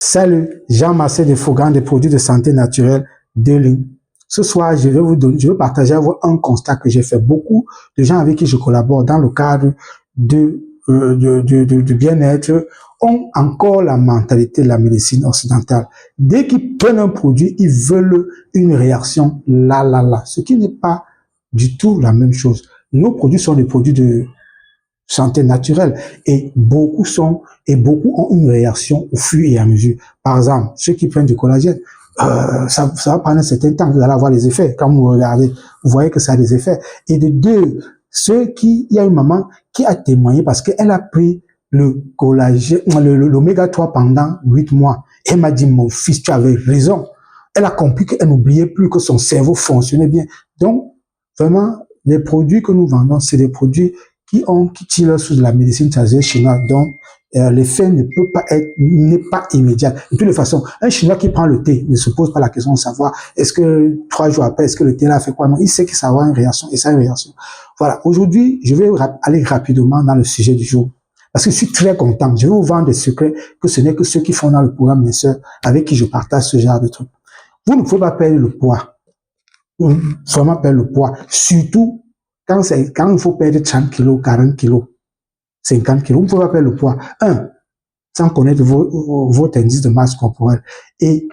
Salut, Jean-Marcel de Fougan, des produits de santé naturelle de ligne. Ce soir, je vais partager avec vous un constat que j'ai fait. Beaucoup de gens avec qui je collabore dans le cadre de bien-être ont encore la mentalité de la médecine occidentale. Dès qu'ils prennent un produit, ils veulent une réaction là, ce qui n'est pas du tout la même chose. Nos produits sont des produits de santé naturelle et beaucoup ont une réaction au fur et à mesure. Par exemple, ceux qui prennent du collagène, ça va prendre un certain temps, vous allez avoir les effets. Quand vous regardez, vous voyez que ça a des effets. Et de deux, il y a une maman qui a témoigné parce qu'elle a pris le collagène, l'oméga 3 pendant 8 mois. Elle m'a dit, mon fils, tu avais raison. Elle a compris qu'elle n'oubliait plus que son cerveau fonctionnait bien. Donc, vraiment, les produits que nous vendons, c'est des produits qui tirent sous la médecine traditionnelle chinoise. Donc, l'effet n'est pas immédiat. De toutes les façons, un Chinois qui prend le thé ne se pose pas la question de savoir est-ce que 3 jours après, est-ce que le thé là fait quoi? Non, il sait que ça va avoir une réaction et ça a une réaction. Voilà. Aujourd'hui, je vais aller rapidement dans le sujet du jour. Parce que je suis très content. Je vais vous vendre des secrets que ce n'est que ceux qui font dans le programme, mes sœurs, avec qui je partage ce genre de trucs. Vous ne pouvez pas perdre le poids. Vraiment perdre le poids. Surtout quand il faut perdre 30 kilos, 40 kilos, 50 kilos, vous ne pouvez pas perdre le poids. Sans connaître votre indice de masse corporelle. Et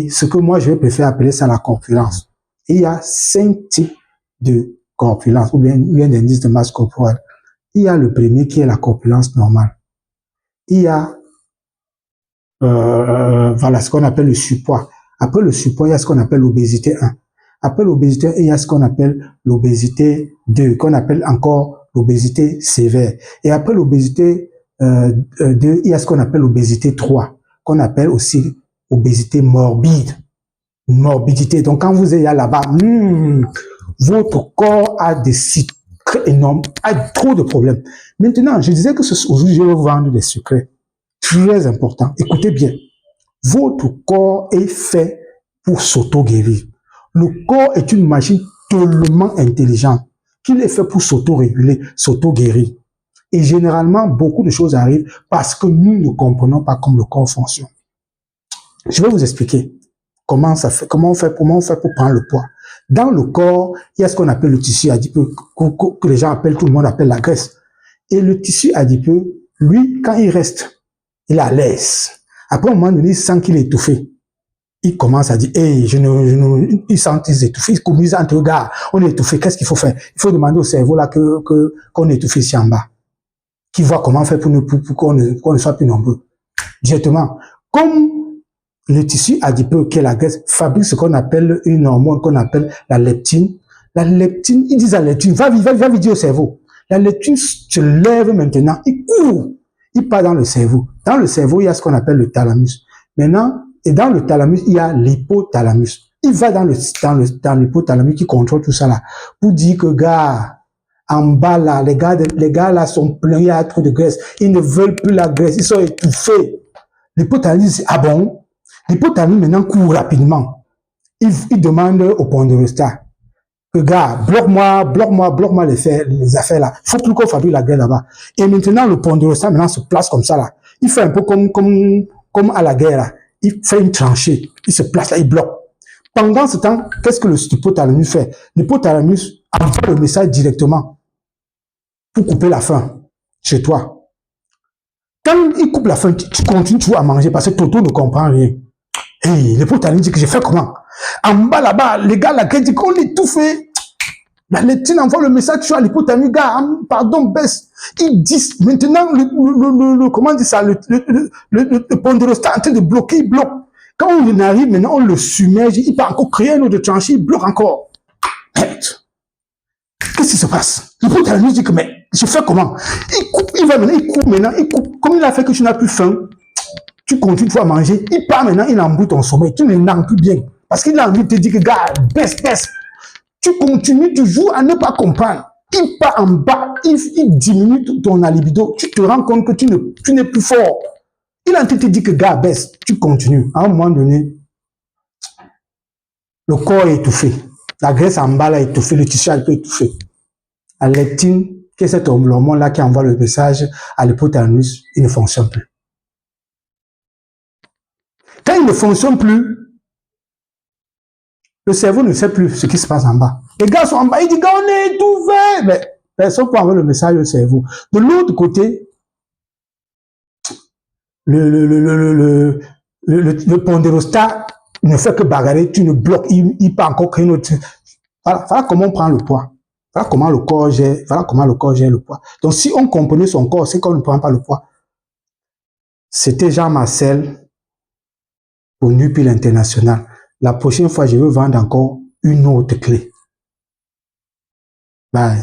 ce que moi, je vais préférer appeler ça la corpulence. Il y a 5 types de corpulence, ou bien d'indice de masse corporelle. Il y a le premier qui est la corpulence normale. Il y a, voilà, ce qu'on appelle le surpoids. Après le surpoids, il y a ce qu'on appelle l'obésité 1. Après l'obésité, il y a ce qu'on appelle l'obésité 2, qu'on appelle encore l'obésité sévère. Et après l'obésité 2, il y a ce qu'on appelle l'obésité 3, qu'on appelle aussi obésité morbide. Morbidité. Donc, quand vous êtes là-bas, votre corps a des secrets énormes, a trop de problèmes. Maintenant, je disais que aujourd'hui, je vais vous vendre des secrets très importants. Écoutez bien. Votre corps est fait pour s'auto-guérir. Le corps est une machine tellement intelligente qu'il est fait pour s'auto-réguler, s'auto-guérir. Et généralement, beaucoup de choses arrivent parce que nous ne comprenons pas comment le corps fonctionne. Je vais vous expliquer comment on fait pour prendre le poids. Dans le corps, il y a ce qu'on appelle le tissu adipeux, que les gens appellent, tout le monde appelle la graisse. Et le tissu adipeux, lui, quand il reste, il est à l'aise. Après, au moment donné, il sent qu'il est étouffé. Il commence à dire, hey, il sent qu'il est étouffé. Il commence à dire, regarde, on est étouffé, qu'est-ce qu'il faut faire? Il faut demander au cerveau là qu'on est étouffé ici en bas. Qui voit comment faire pour qu'on ne soit plus nombreux. Directement. Comme le tissu adipeux, qui est la graisse, fabrique ce qu'on appelle une hormone qu'on appelle la leptine. La leptine, ils disent à la leptine, va dire au cerveau. La leptine se lève maintenant, il court. Il part dans le cerveau. Dans le cerveau, il y a ce qu'on appelle le thalamus. Maintenant, et dans le thalamus, il y a l'hypothalamus. Il va dans l'hypothalamus qui contrôle tout ça là. Pour dire que, gars, en bas là, les gars là sont pleins, il y a trop de graisse. Ils ne veulent plus la graisse, ils sont étouffés. L'hypothalamus, ah bon? L'hypothalamus maintenant court rapidement. Il demande au pondérostat. Que gars, bloque-moi les affaires là. Il faut plus qu'on fabrique la graisse là-bas. Et maintenant, le pondérostat maintenant se place comme ça là. Il fait un peu comme à la guerre là. Il fait une tranchée. Il se place là, il bloque. Pendant ce temps, qu'est-ce que l'hypothalamus fait? L'hypothalamus envoie le message directement pour couper la faim chez toi. Quand il coupe la faim, tu continues toujours à manger parce que Toto ne comprend rien. Hey, l'hypothalamus dit que j'ai fait comment? En bas là-bas, les gars là, qui disent qu'on est tout fait. La leptine envoie le message sur l'hypothalamus, gars, pardon, baisse. Ils disent, maintenant, comment on dit ça, le pondérostat est en train de bloquer, il bloque. Quand on arrive, maintenant, on le submerge, il peut encore créer un autre tranché, il bloque encore. Qu'est-ce qui se passe? L'hypothalamus dit que, mais, je fais comment? Il coupe, il va maintenant, il coupe maintenant, il coupe. Comme il a fait que tu n'as plus faim, tu continues toujours à manger, il part maintenant, il embrouille ton sommeil, tu n'en plus bien. Parce qu'il a envie de te dire que, gars, baisse. Tu continues toujours à ne pas comprendre. Il part en bas, il diminue ton libido. Tu te rends compte que tu n'es plus fort. Il a en train de te dire que, gars, baisse. Tu continues. À un moment donné, le corps est étouffé. La graisse en bas là est étouffée, le tissu est étouffé. La leptine, qui est cet hormone-là qui envoie le message à l'hypothalamus, il ne fonctionne plus. il ne fonctionne plus, le cerveau ne sait plus ce qui se passe en bas. Les gars sont en bas, ils disent, on est étouffé. Mais personne ne peut envoyer le message au cerveau. De l'autre côté, le pondérostat ne fait que bagarrer, tu ne bloques, il peut encore créer une autre. Voilà comment on prend le poids. Voilà comment le corps gère le poids. Donc, si on comprenait son corps, c'est qu'on ne prend pas le poids. C'était Jean-Marcel pour Nupil International. La prochaine fois, je veux vendre encore une autre clé. Bye.